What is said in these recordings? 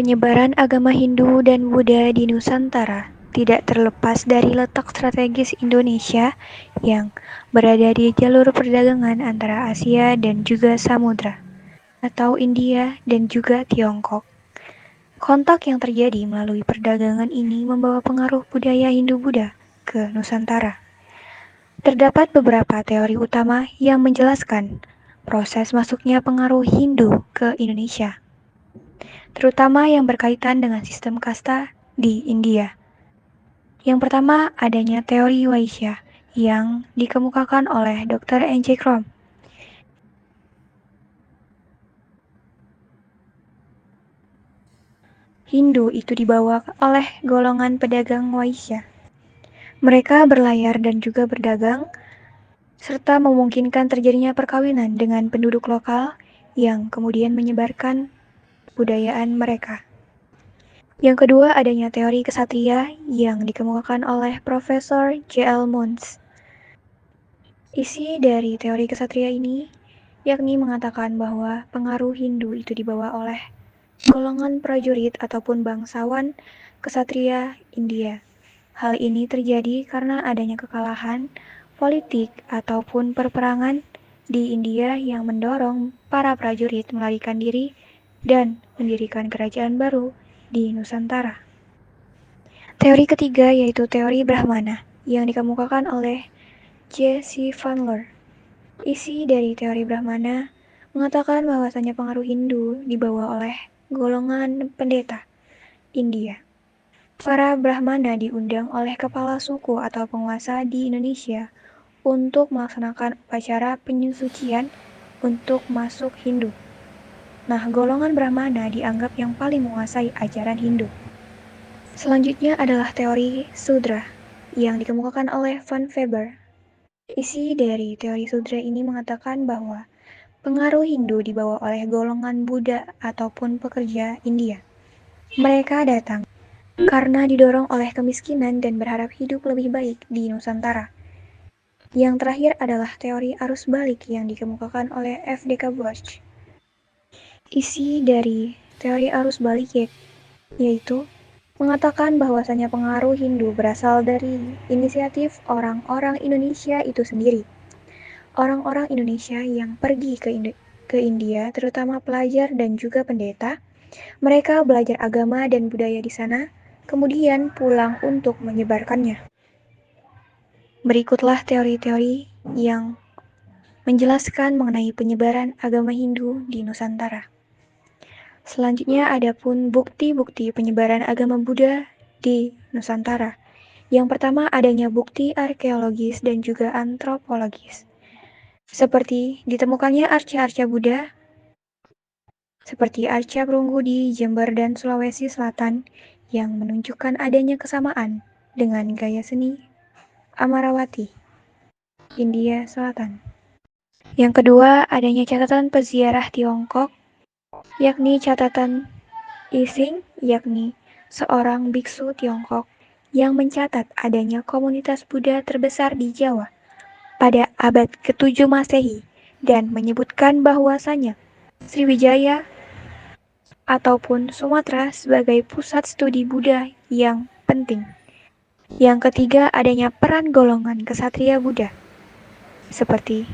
Penyebaran agama Hindu dan Buddha di Nusantara tidak terlepas dari letak strategis Indonesia yang berada di jalur perdagangan antara Asia dan juga Samudra, atau India dan juga Tiongkok. Kontak yang terjadi melalui perdagangan ini membawa pengaruh budaya Hindu-Buddha ke Nusantara. Terdapat beberapa teori utama yang menjelaskan proses masuknya pengaruh Hindu ke Indonesia, terutama yang berkaitan dengan sistem kasta di India. Yang pertama, adanya teori Vaishya yang dikemukakan oleh Dr. N.J. Krom. Hindu itu dibawa oleh golongan pedagang Vaishya. Mereka berlayar dan juga berdagang, serta memungkinkan terjadinya perkawinan dengan penduduk lokal yang kemudian menyebarkan kebudayaan mereka. Yang kedua, adanya teori kesatria yang dikemukakan oleh Profesor J.L. Muns. Isi dari teori kesatria ini yakni mengatakan bahwa pengaruh Hindu itu dibawa oleh golongan prajurit ataupun bangsawan kesatria India. Hal ini terjadi karena adanya kekalahan politik ataupun perperangan di India yang mendorong para prajurit melarikan diri dan mendirikan kerajaan baru di Nusantara. Teori ketiga yaitu teori Brahmana yang dikemukakan oleh J.C. Vanler. Isi dari teori Brahmana mengatakan bahwasanya pengaruh Hindu dibawa oleh golongan pendeta India. Para Brahmana diundang oleh kepala suku atau penguasa di Indonesia untuk melaksanakan upacara penyucian untuk masuk Hindu. Nah, golongan Brahmana dianggap yang paling menguasai ajaran Hindu. Selanjutnya adalah teori Sudra yang dikemukakan oleh Van Weber. Isi dari teori Sudra ini mengatakan bahwa pengaruh Hindu dibawa oleh golongan Buddha ataupun pekerja India. Mereka datang karena didorong oleh kemiskinan dan berharap hidup lebih baik di Nusantara. Yang terakhir adalah teori arus balik yang dikemukakan oleh F.D.K. Busch. Isi dari teori arus balik yaitu mengatakan bahwasanya pengaruh Hindu berasal dari inisiatif orang-orang Indonesia itu sendiri. Orang-orang Indonesia yang pergi ke India, terutama pelajar dan juga pendeta, mereka belajar agama dan budaya di sana, kemudian pulang untuk menyebarkannya. Berikutlah teori-teori yang menjelaskan mengenai penyebaran agama Hindu di Nusantara. Selanjutnya ada pun bukti-bukti penyebaran agama Buddha di Nusantara. Yang pertama adanya bukti arkeologis dan juga antropologis. Seperti ditemukannya arca-arca Buddha, seperti arca perunggu di Jember dan Sulawesi Selatan yang menunjukkan adanya kesamaan dengan gaya seni Amarawati, India Selatan. Yang kedua, adanya catatan peziarah Tiongkok, yakni catatan Ising, yakni seorang biksu Tiongkok yang mencatat adanya komunitas Buddha terbesar di Jawa pada abad ke-7 Masehi dan menyebutkan bahwasanya Sriwijaya ataupun Sumatera sebagai pusat studi Buddha yang penting. Yang ketiga, adanya peran golongan kesatria Buddha. Seperti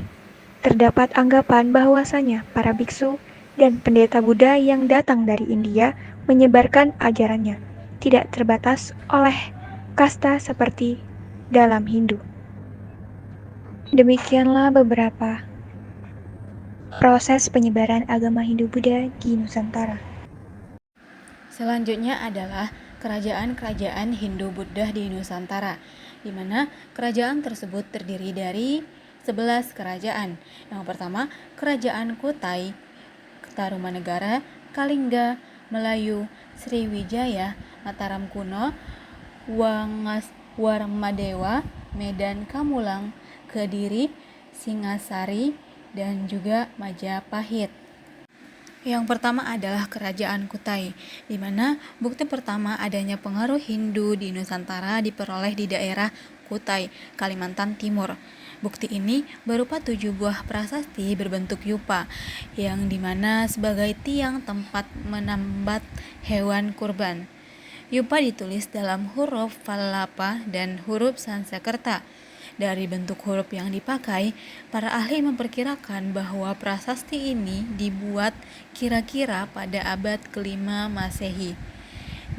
terdapat anggapan bahwasanya para biksu dan pendeta Buddha yang datang dari India menyebarkan ajarannya, tidak terbatas oleh kasta seperti dalam Hindu. Demikianlah beberapa proses penyebaran agama Hindu-Buddha di Nusantara. Selanjutnya adalah kerajaan-kerajaan Hindu-Buddha di Nusantara, di mana kerajaan tersebut terdiri dari 11 kerajaan. Yang pertama, Kerajaan Kutai, Tarumanegara, Kalingga, Melayu, Sriwijaya, Mataram Kuno, Warmadewa, Medan Kamulang, Kediri, Singasari, dan juga Majapahit. Yang pertama adalah Kerajaan Kutai, di mana bukti pertama adanya pengaruh Hindu di Nusantara diperoleh di daerah Kutai, Kalimantan Timur. Bukti ini berupa 7 buah prasasti berbentuk yupa, yang dimana sebagai tiang tempat menambat hewan kurban. Yupa ditulis dalam huruf Pallapa dan huruf Sanskerta. Dari bentuk huruf yang dipakai, para ahli memperkirakan bahwa prasasti ini dibuat kira-kira pada abad ke-5 Masehi.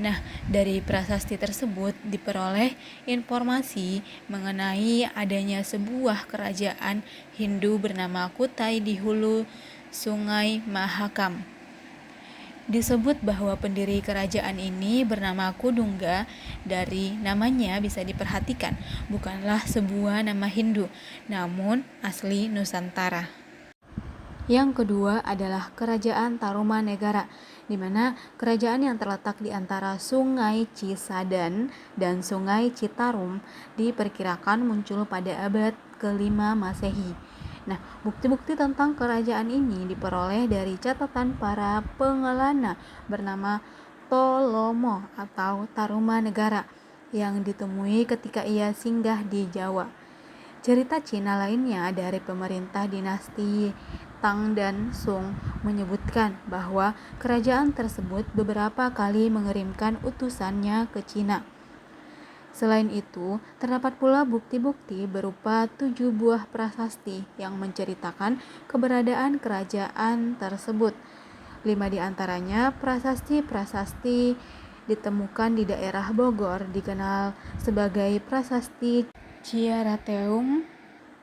Nah, dari prasasti tersebut diperoleh informasi mengenai adanya sebuah kerajaan Hindu bernama Kutai di hulu Sungai Mahakam. Disebut bahwa pendiri kerajaan ini bernama Kudungga. Dari namanya bisa diperhatikan, bukanlah sebuah nama Hindu, namun asli Nusantara. Yang kedua adalah Kerajaan Tarumanegara, di mana kerajaan yang terletak di antara Sungai Cisadane dan Sungai Citarum diperkirakan muncul pada abad ke-5 Masehi. Nah, bukti-bukti tentang kerajaan ini diperoleh dari catatan para pengelana bernama Tolomo atau Tarumanegara yang ditemui ketika ia singgah di Jawa. Cerita Cina lainnya dari pemerintah dinasti Tang dan Sung menyebutkan bahwa kerajaan tersebut beberapa kali mengirimkan utusannya ke Cina. Selain itu, terdapat pula bukti-bukti berupa 7 buah prasasti yang menceritakan keberadaan kerajaan tersebut. 5 di antaranya prasasti-prasasti ditemukan di daerah Bogor dikenal sebagai prasasti Ciarateum,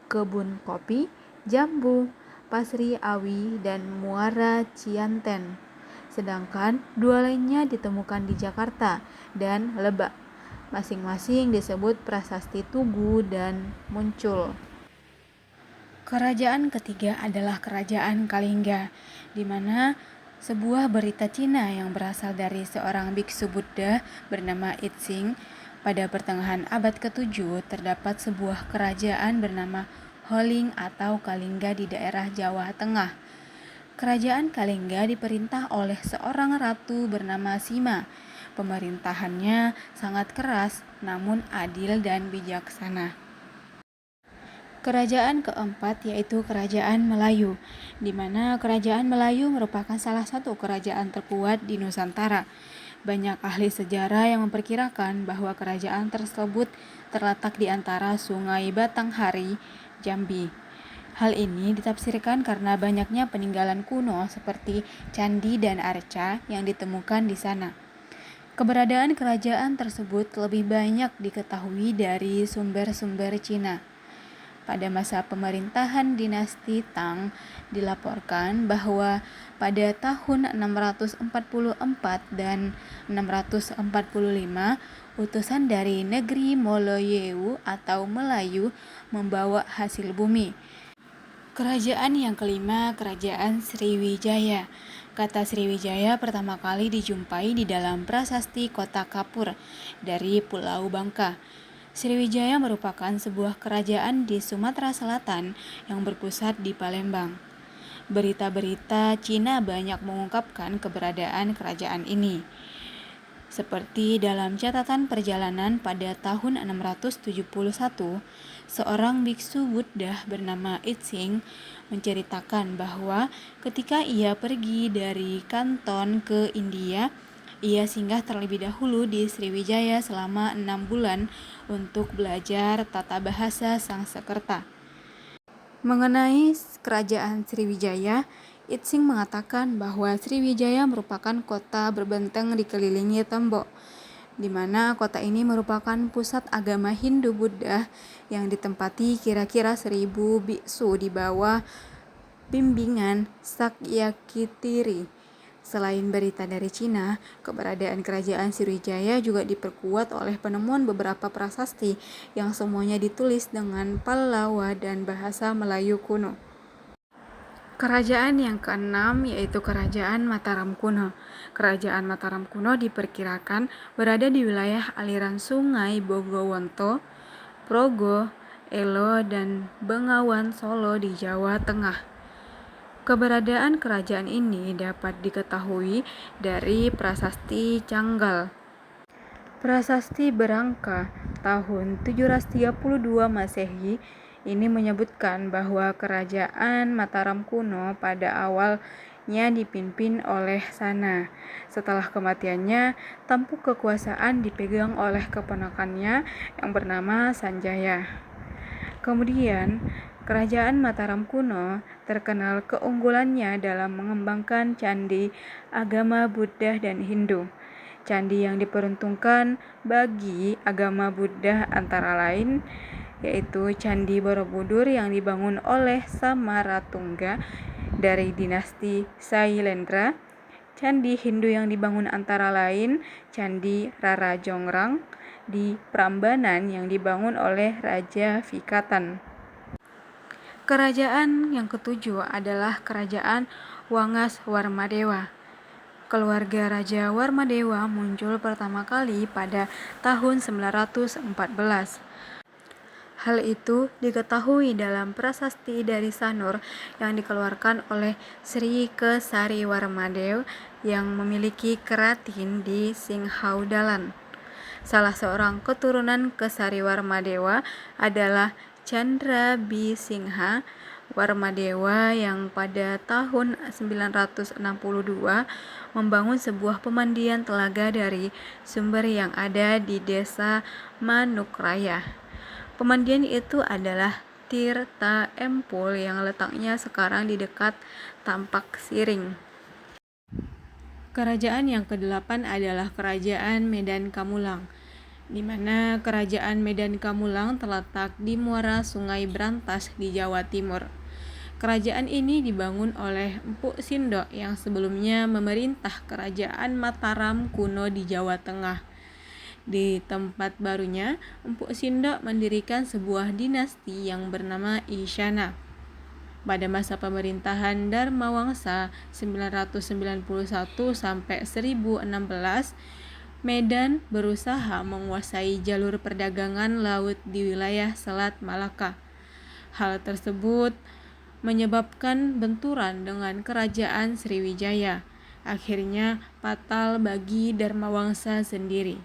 Kebun Kopi, Jambu, Pasri Awi, dan Muara Cianten. Sedangkan 2 lainnya ditemukan di Jakarta dan Lebak. Masing-masing disebut prasasti Tugu dan Muncul. Kerajaan ketiga adalah Kerajaan Kalingga, di mana sebuah berita Cina yang berasal dari seorang biksu Buddha bernama Itsing. Pada pertengahan abad ke-7 terdapat sebuah kerajaan bernama Holing atau Kalingga di daerah Jawa Tengah. Kerajaan Kalingga diperintah oleh seorang ratu bernama Sima. Pemerintahannya sangat keras, namun adil dan bijaksana. Kerajaan keempat yaitu Kerajaan Melayu, di mana Kerajaan Melayu merupakan salah satu kerajaan terkuat di Nusantara. Banyak ahli sejarah yang memperkirakan bahwa kerajaan tersebut terletak di antara Sungai Batanghari, Jambi. Hal ini ditafsirkan karena banyaknya peninggalan kuno seperti candi dan arca yang ditemukan di sana. Keberadaan kerajaan tersebut lebih banyak diketahui dari sumber-sumber Cina. Pada masa pemerintahan dinasti Tang, dilaporkan bahwa pada tahun 644 dan 645, utusan dari negeri Moloyewu atau Melayu membawa hasil bumi. Kerajaan yang kelima, Kerajaan Sriwijaya. Kata Sriwijaya pertama kali dijumpai di dalam prasasti Kota Kapur dari Pulau Bangka. Sriwijaya merupakan sebuah kerajaan di Sumatera Selatan yang berpusat di Palembang. Berita-berita Cina banyak mengungkapkan keberadaan kerajaan ini. Seperti dalam catatan perjalanan pada tahun 671, seorang biksu Buddha bernama Itsing menceritakan bahwa ketika ia pergi dari Kanton ke India, ia singgah terlebih dahulu di Sriwijaya selama 6 bulan untuk belajar tata bahasa Sanskerta. Mengenai kerajaan Sriwijaya, Itsing mengatakan bahwa Sriwijaya merupakan kota berbenteng dikelilingi tembok, di mana kota ini merupakan pusat agama Hindu-Buddha yang ditempati kira-kira 1000 biksu di bawah bimbingan Sakyakitiri. Selain berita dari Cina, keberadaan kerajaan Sriwijaya juga diperkuat oleh penemuan beberapa prasasti yang semuanya ditulis dengan Pallawa dan bahasa Melayu kuno. Kerajaan yang keenam yaitu Kerajaan Mataram kuno. Kerajaan Mataram kuno diperkirakan berada di wilayah aliran Sungai Bogowonto, Progo, Elo, dan Bengawan Solo di Jawa Tengah. Keberadaan kerajaan ini dapat diketahui dari Prasasti Canggal. Prasasti Berangka tahun 732 Masehi Ini menyebutkan bahwa kerajaan Mataram kuno pada awalnya dipimpin oleh Sana. Setelah kematiannya, tampuk kekuasaan dipegang oleh keponakannya yang bernama Sanjaya. Kemudian, kerajaan Mataram kuno terkenal keunggulannya dalam mengembangkan candi agama Buddha dan Hindu. Candi yang diperuntukkan bagi agama Buddha antara lain yaitu Candi Borobudur yang dibangun oleh Samaratungga dari dinasti Sailendra. Candi Hindu yang dibangun antara lain Candi Rarajongrang di Prambanan yang dibangun oleh Raja Vikatan. Kerajaan yang ketujuh adalah Kerajaan Wangas Warmadewa. Keluarga Raja Warmadewa muncul pertama kali pada tahun 914. Hal itu diketahui dalam prasasti dari Sanur yang dikeluarkan oleh Sri Kesari Warmadew yang memiliki keratin di Singhaudalan. Salah seorang keturunan Kesari Warmadewa adalah Chandra Bisingha Warmadewa yang pada tahun 962 membangun sebuah pemandian telaga dari sumber yang ada di desa Manukraya. Pemandian itu adalah Tirta Empul yang letaknya sekarang di dekat Tampak Siring. Kerajaan yang ke-8 adalah Kerajaan Medan Kamulang, di mana Kerajaan Medan Kamulang terletak di muara Sungai Brantas di Jawa Timur. Kerajaan ini dibangun oleh Empu Sindok yang sebelumnya memerintah Kerajaan Mataram kuno di Jawa Tengah. Di tempat barunya, Empu Sindok mendirikan sebuah dinasti yang bernama Isyana. Pada masa pemerintahan Dharmawangsa 991 sampai 1016, Medan berusaha menguasai jalur perdagangan laut di wilayah Selat Malaka. Hal tersebut menyebabkan benturan dengan kerajaan Sriwijaya, akhirnya fatal bagi Dharmawangsa sendiri.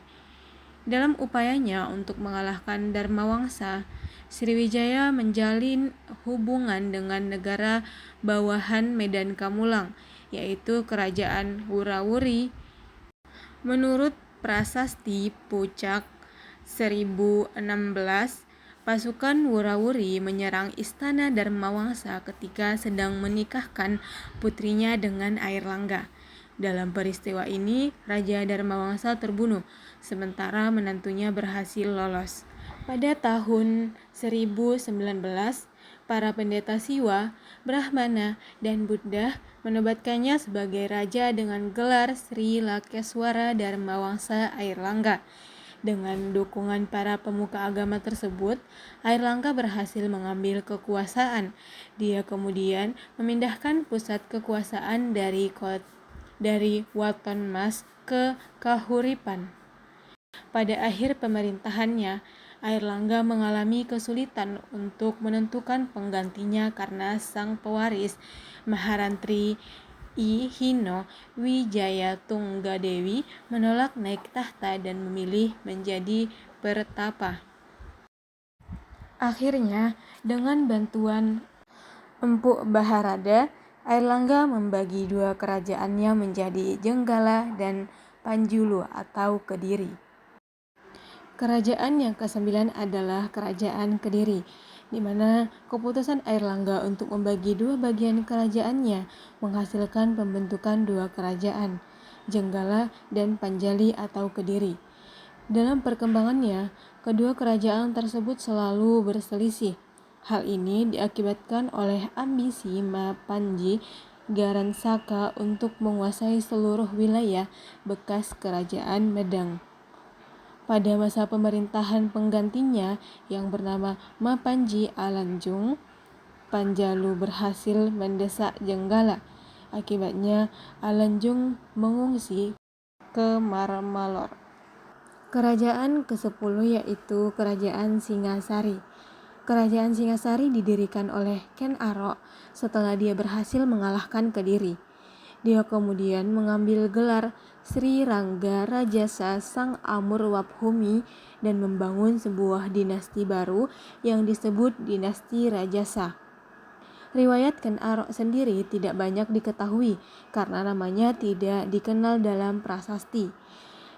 Dalam upayanya untuk mengalahkan Dharmawangsa, Sriwijaya menjalin hubungan dengan negara bawahan Medan Kamulang, yaitu Kerajaan Wurawuri. Menurut Prasasti Pucak 1016, pasukan Wurawuri menyerang istana Dharmawangsa ketika sedang menikahkan putrinya dengan Airlangga. Dalam peristiwa ini, Raja Dharmawangsa terbunuh, sementara menantunya berhasil lolos. Pada tahun 1019, para pendeta Siwa, Brahmana, dan Buddha menobatkannya sebagai raja dengan gelar Sri Lakeswara Dharmawangsa Airlangga. Dengan dukungan para pemuka agama tersebut, Airlangga berhasil mengambil kekuasaan. Dia kemudian memindahkan pusat kekuasaan dari Waton Mas ke Kahuripan. Pada akhir pemerintahannya, Airlangga mengalami kesulitan untuk menentukan penggantinya karena sang pewaris Maharantri I Hino Wijayatunggadewi menolak naik tahta dan memilih menjadi pertapa. Akhirnya, dengan bantuan Empu Baharada, Airlangga membagi dua kerajaannya menjadi Jenggala dan Panjulu atau Kediri. Kerajaan yang ke-9 adalah Kerajaan Kediri, di mana keputusan Airlangga untuk membagi dua bagian kerajaannya menghasilkan pembentukan dua kerajaan, Jenggala dan Panjali atau Kediri. Dalam perkembangannya, kedua kerajaan tersebut selalu berselisih. Hal ini diakibatkan oleh ambisi Mapanji Garansaka untuk menguasai seluruh wilayah bekas kerajaan Medang. Pada masa pemerintahan penggantinya yang bernama Mapanji Alanjung, Panjalu berhasil mendesak Jenggala. Akibatnya, Alanjung mengungsi ke Marmalor. Kerajaan ke-10 yaitu Kerajaan Singasari. Kerajaan Singasari didirikan oleh Ken Arok setelah dia berhasil mengalahkan Kediri. Dia kemudian mengambil gelar Sri Rangga Rajasa Sang Amurwabhumi dan membangun sebuah dinasti baru yang disebut dinasti Rajasa. Riwayat Ken Arok sendiri tidak banyak diketahui karena namanya tidak dikenal dalam prasasti.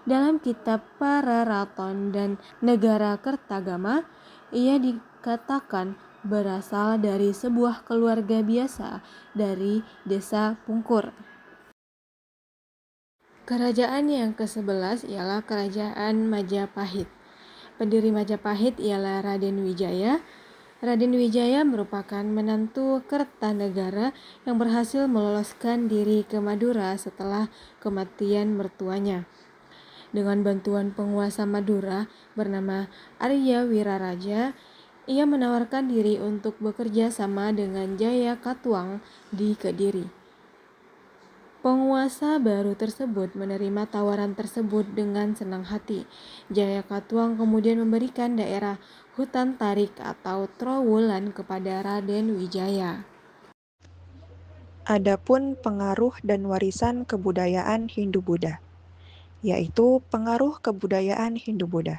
Dalam kitab Pararaton dan Negara Kertagama, ia dikatakan berasal dari sebuah keluarga biasa dari desa Pungkur. Kerajaan yang ke-11 ialah Kerajaan Majapahit. Pendiri Majapahit ialah Raden Wijaya. Raden Wijaya merupakan menantu Kertanegara yang berhasil meloloskan diri ke Madura setelah kematian mertuanya. Dengan bantuan penguasa Madura bernama Arya Wiraraja, ia menawarkan diri untuk bekerja sama dengan Jaya Katuang di Kediri. Penguasa baru tersebut menerima tawaran tersebut dengan senang hati. Jaya Katuang kemudian memberikan daerah Hutan Tarik atau Trowulan kepada Raden Wijaya. Adapun pengaruh dan warisan kebudayaan Hindu-Buddha, yaitu pengaruh kebudayaan Hindu-Buddha.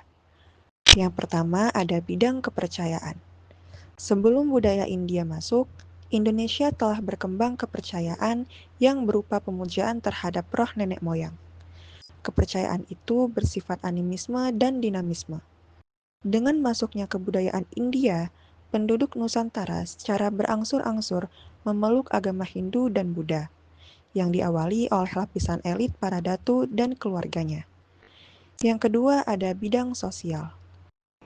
Yang pertama ada bidang kepercayaan. Sebelum budaya India masuk, Indonesia telah berkembang kepercayaan yang berupa pemujaan terhadap roh nenek moyang. Kepercayaan itu bersifat animisme dan dinamisme. Dengan masuknya kebudayaan India, penduduk Nusantara secara berangsur-angsur memeluk agama Hindu dan Buddha, yang diawali oleh lapisan elit para datu dan keluarganya. Yang kedua ada bidang sosial.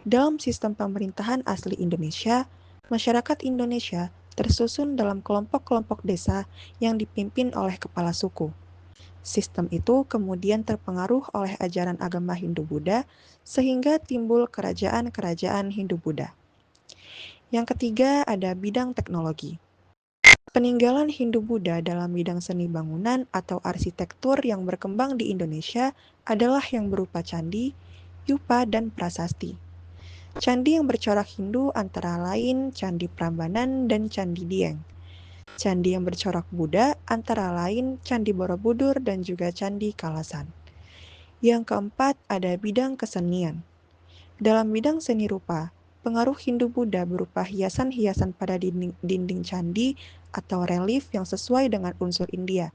Dalam sistem pemerintahan asli Indonesia, masyarakat Indonesia tersusun dalam kelompok-kelompok desa yang dipimpin oleh kepala suku. Sistem itu kemudian terpengaruh oleh ajaran agama Hindu-Buddha sehingga timbul kerajaan-kerajaan Hindu-Buddha. Yang ketiga ada bidang teknologi. Peninggalan Hindu-Buddha dalam bidang seni bangunan atau arsitektur yang berkembang di Indonesia adalah yang berupa candi, yupa, dan prasasti. Candi yang bercorak Hindu antara lain Candi Prambanan dan Candi Dieng. Candi yang bercorak Buddha antara lain Candi Borobudur dan juga Candi Kalasan. Yang keempat ada bidang kesenian. Dalam bidang seni rupa, pengaruh Hindu-Buddha berupa hiasan-hiasan pada dinding candi atau relief yang sesuai dengan unsur India.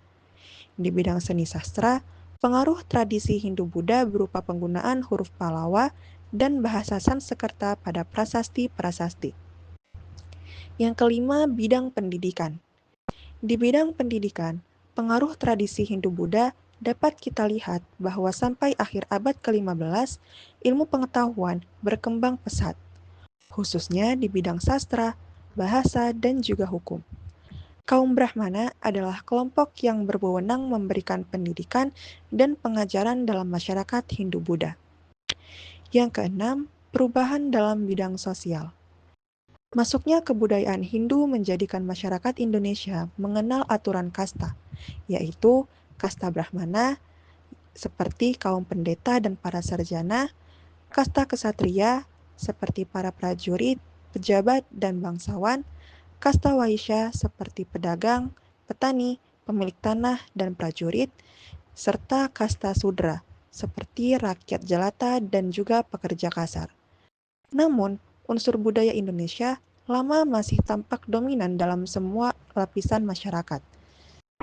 Di bidang seni sastra, pengaruh tradisi Hindu-Buddha berupa penggunaan huruf Pallawa dan bahasa Sanskerta pada prasasti-prasasti. Yang kelima, bidang pendidikan. Di bidang pendidikan, pengaruh tradisi Hindu-Buddha dapat kita lihat bahwa sampai akhir abad ke-15, ilmu pengetahuan berkembang pesat, khususnya di bidang sastra, bahasa, dan juga hukum. Kaum Brahmana adalah kelompok yang berwenang memberikan pendidikan dan pengajaran dalam masyarakat Hindu-Buddha. Yang keenam, perubahan dalam bidang sosial. Masuknya kebudayaan Hindu menjadikan masyarakat Indonesia mengenal aturan kasta, yaitu kasta Brahmana, seperti kaum pendeta dan para sarjana, kasta kesatria, seperti para prajurit, pejabat, dan bangsawan, kasta Waisya, seperti pedagang, petani, pemilik tanah, dan prajurit, serta kasta Sudra, seperti rakyat jelata dan juga pekerja kasar. Namun, unsur budaya Indonesia lama masih tampak dominan dalam semua lapisan masyarakat.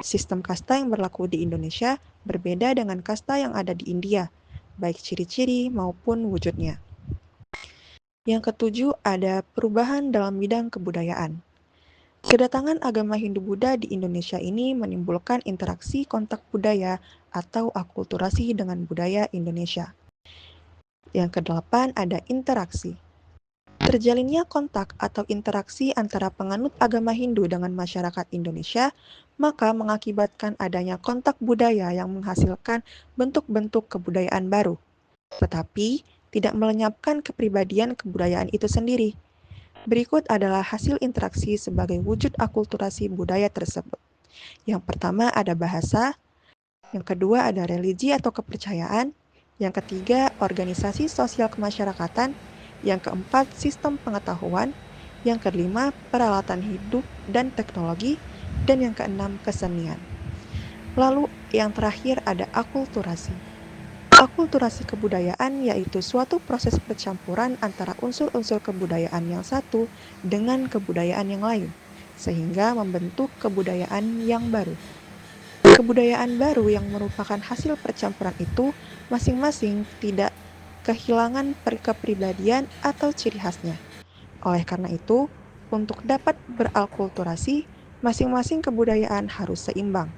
Sistem kasta yang berlaku di Indonesia berbeda dengan kasta yang ada di India, baik ciri-ciri maupun wujudnya. Yang ketujuh ada perubahan dalam bidang kebudayaan. Kedatangan agama Hindu-Buddha di Indonesia ini menimbulkan interaksi kontak budaya atau akulturasi dengan budaya Indonesia. Yang kedelapan ada interaksi. Terjalinnya kontak atau interaksi antara penganut agama Hindu dengan masyarakat Indonesia, maka mengakibatkan adanya kontak budaya yang menghasilkan bentuk-bentuk kebudayaan baru, tetapi tidak melenyapkan kepribadian kebudayaan itu sendiri. Berikut adalah hasil interaksi sebagai wujud akulturasi budaya tersebut. Yang pertama ada bahasa, yang kedua ada religi atau kepercayaan, yang ketiga organisasi sosial kemasyarakatan, yang keempat sistem pengetahuan, yang kelima peralatan hidup dan teknologi, dan yang keenam kesenian. Lalu yang terakhir ada akulturasi. Akulturasi kebudayaan yaitu suatu proses percampuran antara unsur-unsur kebudayaan yang satu dengan kebudayaan yang lain, sehingga membentuk kebudayaan yang baru. Kebudayaan baru yang merupakan hasil percampuran itu masing-masing tidak kehilangan kepribadian atau ciri khasnya. Oleh karena itu, untuk dapat berakulturasi, masing-masing kebudayaan harus seimbang.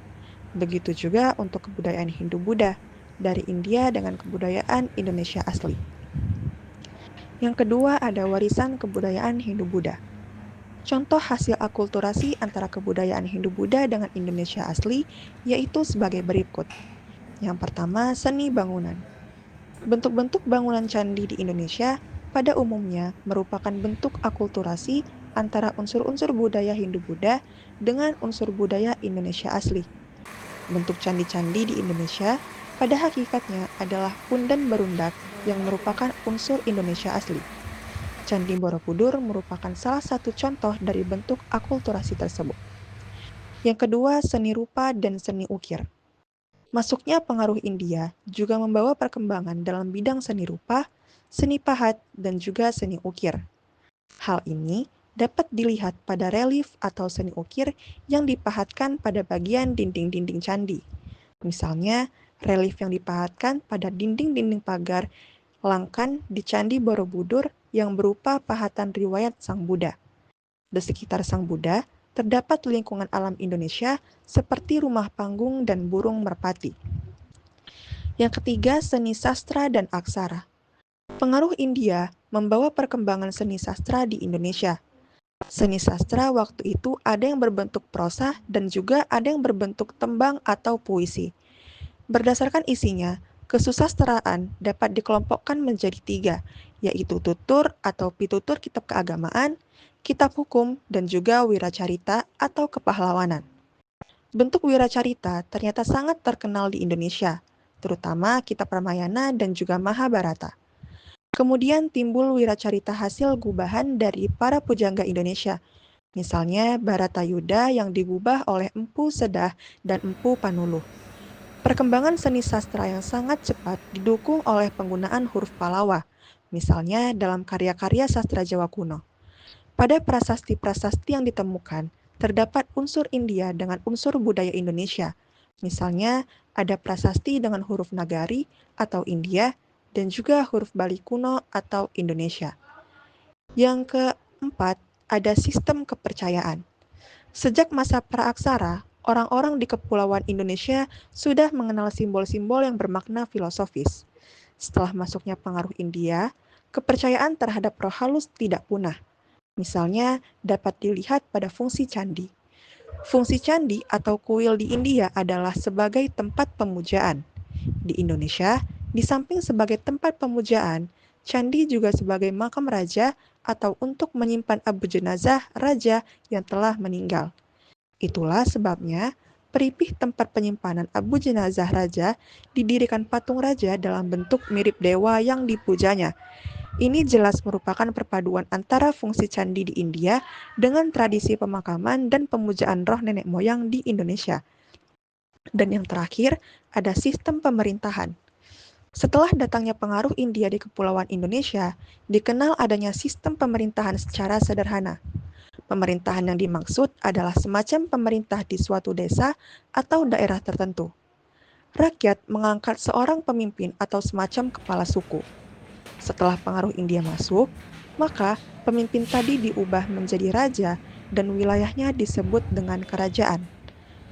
Begitu juga untuk kebudayaan Hindu-Buddha, dari India dengan kebudayaan Indonesia asli. Yang kedua ada warisan kebudayaan Hindu-Buddha. Contoh hasil akulturasi antara kebudayaan Hindu-Buddha dengan Indonesia asli yaitu sebagai berikut. Yang pertama, seni bangunan. Bentuk-bentuk bangunan candi di Indonesia pada umumnya merupakan bentuk akulturasi antara unsur-unsur budaya Hindu-Buddha dengan unsur budaya Indonesia asli. Bentuk candi-candi di Indonesia pada hakikatnya adalah punden berundak yang merupakan unsur Indonesia asli. Candi Borobudur merupakan salah satu contoh dari bentuk akulturasi tersebut. Yang kedua, seni rupa dan seni ukir. Masuknya pengaruh India juga membawa perkembangan dalam bidang seni rupa, seni pahat, dan juga seni ukir. Hal ini dapat dilihat pada relief atau seni ukir yang dipahatkan pada bagian dinding-dinding candi. Misalnya, relief yang dipahatkan pada dinding-dinding pagar Langkan di Candi Borobudur yang berupa pahatan riwayat Sang Buddha. Di sekitar Sang Buddha, terdapat lingkungan alam Indonesia seperti rumah panggung dan burung merpati. Yang ketiga, seni sastra dan aksara. Pengaruh India membawa perkembangan seni sastra di Indonesia. Seni sastra waktu itu ada yang berbentuk prosa dan juga ada yang berbentuk tembang atau puisi. Berdasarkan isinya, kesusastraan dapat dikelompokkan menjadi 3, yaitu tutur atau pitutur kitab keagamaan, kitab hukum, dan juga wiracarita atau kepahlawanan. Bentuk wiracarita ternyata sangat terkenal di Indonesia, terutama kitab Ramayana dan juga Mahabharata. Kemudian timbul wiracarita hasil gubahan dari para pujangga Indonesia, misalnya Baratayuda yang digubah oleh Empu Sedah dan Empu Panuluh. Perkembangan seni sastra yang sangat cepat didukung oleh penggunaan huruf Palawa, misalnya dalam karya-karya sastra Jawa kuno. Pada prasasti-prasasti yang ditemukan, terdapat unsur India dengan unsur budaya Indonesia. Misalnya, ada prasasti dengan huruf Nagari atau India, dan juga huruf Bali kuno atau Indonesia. Yang keempat, ada sistem kepercayaan. Sejak masa praaksara, orang-orang di Kepulauan Indonesia sudah mengenal simbol-simbol yang bermakna filosofis. Setelah masuknya pengaruh India, kepercayaan terhadap roh halus tidak punah. Misalnya, dapat dilihat pada fungsi candi. Fungsi candi atau kuil di India adalah sebagai tempat pemujaan. Di Indonesia, di samping sebagai tempat pemujaan, candi juga sebagai makam raja atau untuk menyimpan abu jenazah raja yang telah meninggal. Itulah sebabnya peripih tempat penyimpanan abu jenazah raja didirikan patung raja dalam bentuk mirip dewa yang dipujanya. Ini jelas merupakan perpaduan antara fungsi candi di India dengan tradisi pemakaman dan pemujaan roh nenek moyang di Indonesia. Dan yang terakhir, ada sistem pemerintahan. Setelah datangnya pengaruh India di Kepulauan Indonesia, dikenal adanya sistem pemerintahan secara sederhana. Pemerintahan yang dimaksud adalah semacam pemerintah di suatu desa atau daerah tertentu. Rakyat mengangkat seorang pemimpin atau semacam kepala suku. Setelah pengaruh India masuk, maka pemimpin tadi diubah menjadi raja dan wilayahnya disebut dengan kerajaan.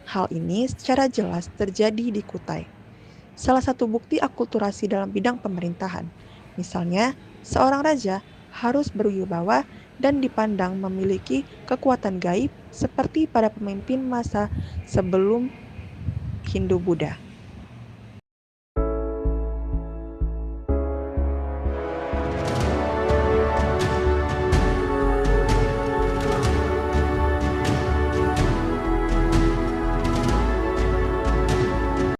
Hal ini secara jelas terjadi di Kutai. Salah satu bukti akulturasi dalam bidang pemerintahan. Misalnya, seorang raja harus berwibawa dan dipandang memiliki kekuatan gaib seperti pada pemimpin masa sebelum Hindu-Buddha.